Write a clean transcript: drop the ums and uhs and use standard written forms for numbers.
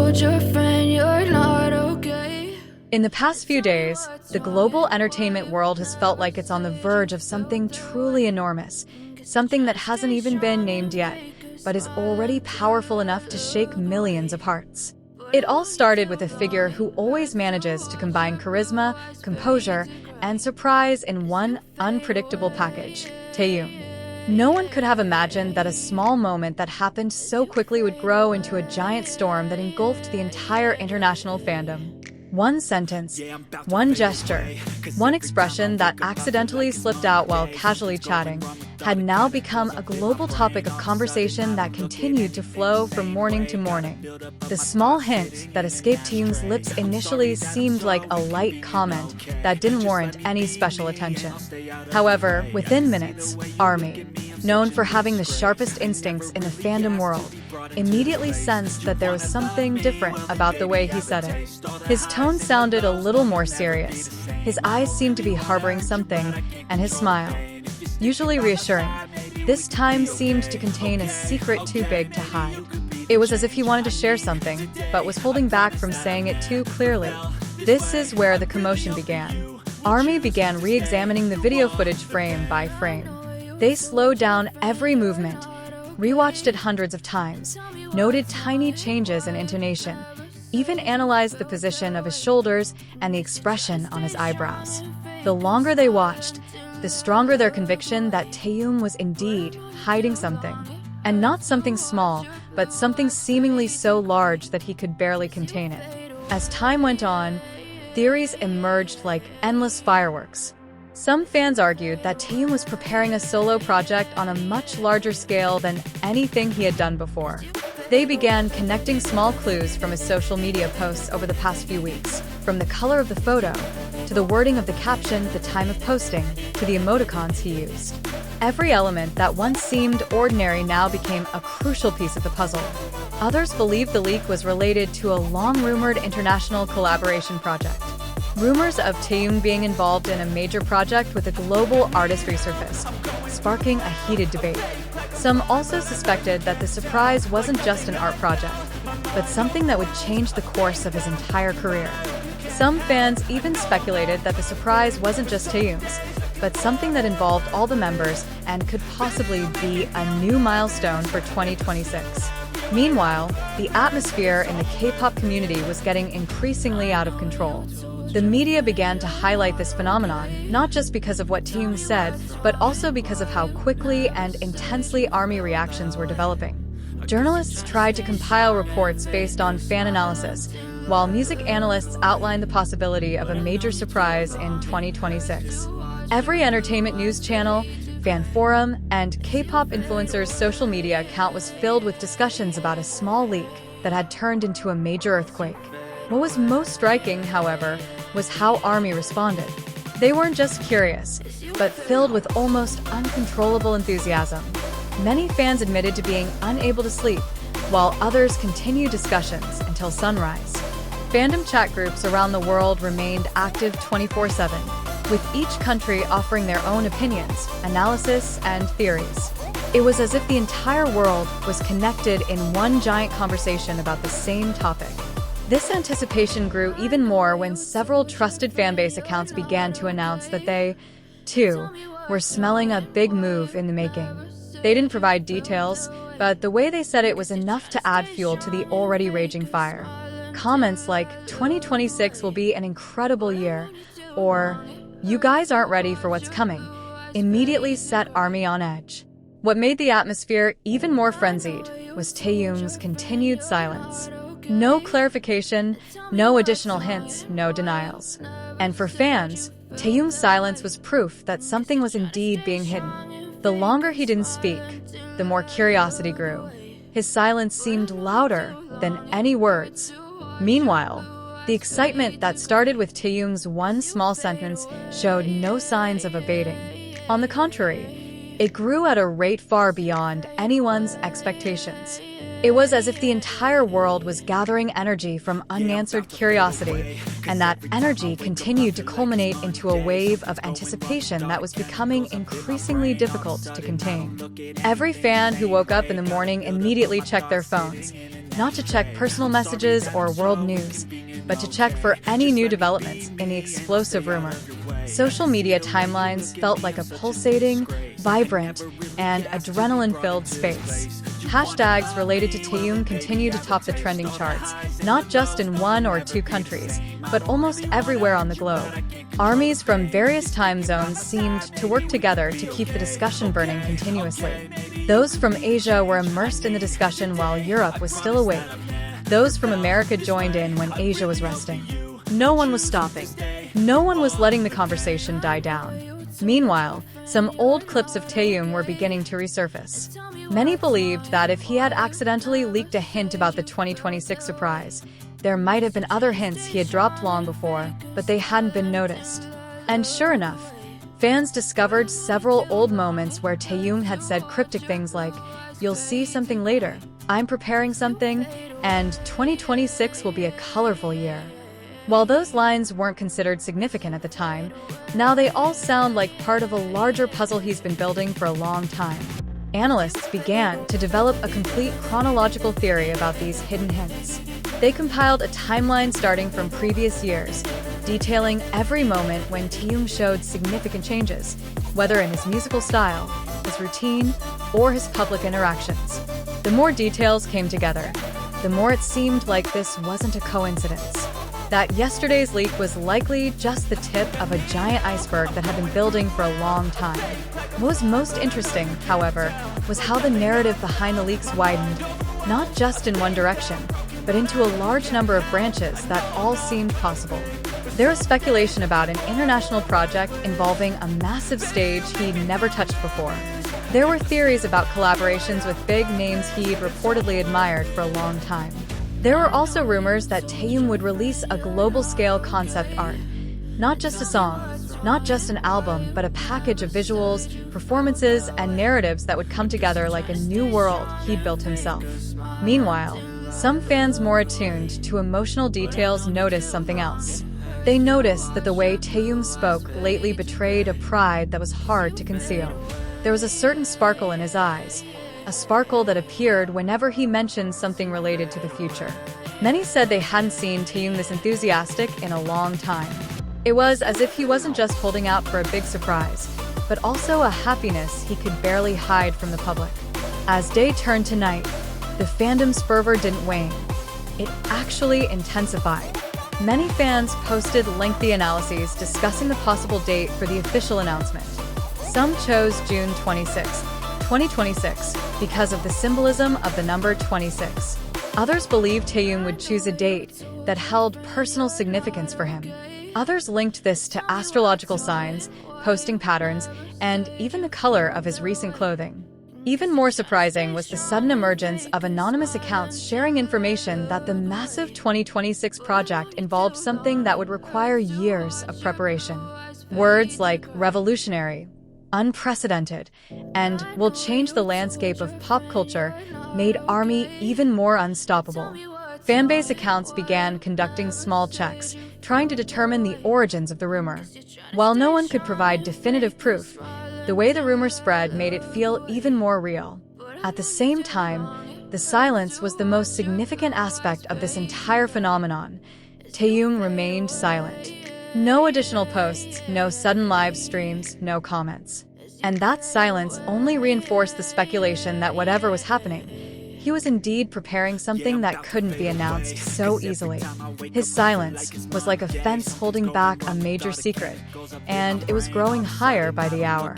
told your friend you're not okay. In the past few days, the global entertainment world has felt like it's on the verge of something truly enormous, something that hasn't even been named yet, but is already powerful enough to shake millions of hearts. It all started with a figure who always manages to combine charisma, composure, and surprise in one unpredictable package, Taehyung. No one could have imagined that a small moment that happened so quickly would grow into a giant storm that engulfed the entire international fandom. One sentence, one gesture, one expression that accidentally slipped out while casually chatting had now become a global topic of conversation that continued to flow from morning to morning. The small hint that escaped Taehyung's lips initially seemed like a light comment that didn't warrant any special attention. However, within minutes, ARMY, known for having the sharpest instincts in the fandom world, immediately sensed that there was something different about the way he said it. His tone sounded a little more serious, his eyes seemed to be harboring something, and his smile, usually reassuring, this time seemed to contain a secret too big to hide. It was as if he wanted to share something, but was holding back from saying it too clearly. This is where the commotion began. ARMY began re-examining the video footage frame by frame. They slowed down every movement, rewatched it hundreds of times, noted tiny changes in intonation, even analyzed the position of his shoulders and the expression on his eyebrows. The longer they watched, the stronger their conviction that Taehyung was indeed hiding something. And not something small, but something seemingly so large that he could barely contain it. As time went on, theories emerged like endless fireworks. Some fans argued that Taehyung was preparing a solo project on a much larger scale than anything he had done before. They began connecting small clues from his social media posts over the past few weeks, from the color of the photo, to the wording of the caption, the time of posting, to the emoticons he used. Every element that once seemed ordinary now became a crucial piece of the puzzle. Others believed the leak was related to a long-rumored international collaboration project. Rumors of Taehyung being involved in a major project with a global artist resurfaced, sparking a heated debate. Some also suspected that the surprise wasn't just an art project, but something that would change the course of his entire career. Some fans even speculated that the surprise wasn't just Taehyung's, but something that involved all the members and could possibly be a new milestone for 2026. Meanwhile, the atmosphere in the K-pop community was getting increasingly out of control. The media began to highlight this phenomenon, not just because of what Taehyung said, but also because of how quickly and intensely ARMY reactions were developing. Journalists tried to compile reports based on fan analysis, while music analysts outlined the possibility of a major surprise in 2026. Every entertainment news channel, fan forum, and K-pop influencers' social media account was filled with discussions about a small leak that had turned into a major earthquake. What was most striking, however, was how ARMY responded. They weren't just curious, but filled with almost uncontrollable enthusiasm. Many fans admitted to being unable to sleep, while others continued discussions until sunrise. Fandom chat groups around the world remained active 24/7, with each country offering their own opinions, analysis, and theories. It was as if the entire world was connected in one giant conversation about the same topic. This anticipation grew even more when several trusted fanbase accounts began to announce that they, too, were smelling a big move in the making. They didn't provide details, but the way they said it was enough to add fuel to the already raging fire. Comments like, 2026 will be an incredible year, or, you guys aren't ready for what's coming, immediately set ARMY on edge. What made the atmosphere even more frenzied was Taehyung's continued silence. No clarification, no additional hints, no denials. And for fans, Taehyung's silence was proof that something was indeed being hidden. The longer he didn't speak, the more curiosity grew. His silence seemed louder than any words. Meanwhile, the excitement that started with Taehyung's one small sentence showed no signs of abating. On the contrary, it grew at a rate far beyond anyone's expectations. It was as if the entire world was gathering energy from unanswered curiosity, and that energy continued to culminate into a wave of anticipation that was becoming increasingly difficult to contain. Every fan who woke up in the morning immediately checked their phones, not to check personal messages or world news, but to check for any new developments in the explosive rumor. Social media timelines felt like a pulsating, vibrant, and adrenaline-filled space. Hashtags related to Taehyung continue to top the trending charts, not just in 1 or 2 countries, but almost everywhere on the globe. Armies from various time zones seemed to work together to keep the discussion burning continuously. Those from Asia were immersed in the discussion while Europe was still awake. Those from America joined in when Asia was resting. No one was stopping. No one was letting the conversation die down. Meanwhile, some old clips of Taehyung were beginning to resurface. Many believed that if he had accidentally leaked a hint about the 2026 surprise, there might have been other hints he had dropped long before, but they hadn't been noticed. And sure enough, fans discovered several old moments where Taehyung had said cryptic things like, "You'll see something later," "I'm preparing something," and "2026 will be a colorful year." While those lines weren't considered significant at the time, now they all sound like part of a larger puzzle he's been building for a long time. Analysts began to develop a complete chronological theory about these hidden hints. They compiled a timeline starting from previous years, detailing every moment when Taehyung showed significant changes, whether in his musical style, his routine, or his public interactions. The more details came together, the more it seemed like this wasn't a coincidence. That yesterday's leak was likely just the tip of a giant iceberg that had been building for a long time. What was most interesting, however, was how the narrative behind the leaks widened, not just in one direction, but into a large number of branches that all seemed possible. There was speculation about an international project involving a massive stage he'd never touched before. There were theories about collaborations with big names he'd reportedly admired for a long time. There were also rumors that Taehyung would release a global-scale concept art. Not just a song, not just an album, but a package of visuals, performances, and narratives that would come together like a new world he'd built himself. Meanwhile, some fans more attuned to emotional details noticed something else. They noticed that the way Taehyung spoke lately betrayed a pride that was hard to conceal. There was a certain sparkle in his eyes, a sparkle that appeared whenever he mentioned something related to the future. Many said they hadn't seen Taehyung this enthusiastic in a long time. It was as if he wasn't just holding out for a big surprise, but also a happiness he could barely hide from the public. As day turned to night, the fandom's fervor didn't wane. It actually intensified. Many fans posted lengthy analyses discussing the possible date for the official announcement. Some chose June 26, 2026, because of the symbolism of the number 26. Others believed Taehyung would choose a date that held personal significance for him. Others linked this to astrological signs, posting patterns, and even the color of his recent clothing. Even more surprising was the sudden emergence of anonymous accounts sharing information that the massive 2026 project involved something that would require years of preparation. Words like revolutionary, unprecedented, and will change the landscape of pop culture made ARMY even more unstoppable. Fanbase accounts began conducting small checks, trying to determine the origins of the rumor. While no one could provide definitive proof, the way the rumor spread made it feel even more real. At the same time, the silence was the most significant aspect of this entire phenomenon. Taehyung remained silent. No additional posts, no sudden live streams, no comments. And that silence only reinforced the speculation that whatever was happening, he was indeed preparing something that couldn't be announced so easily. His silence was like a fence holding back a major secret, and it was growing higher by the hour.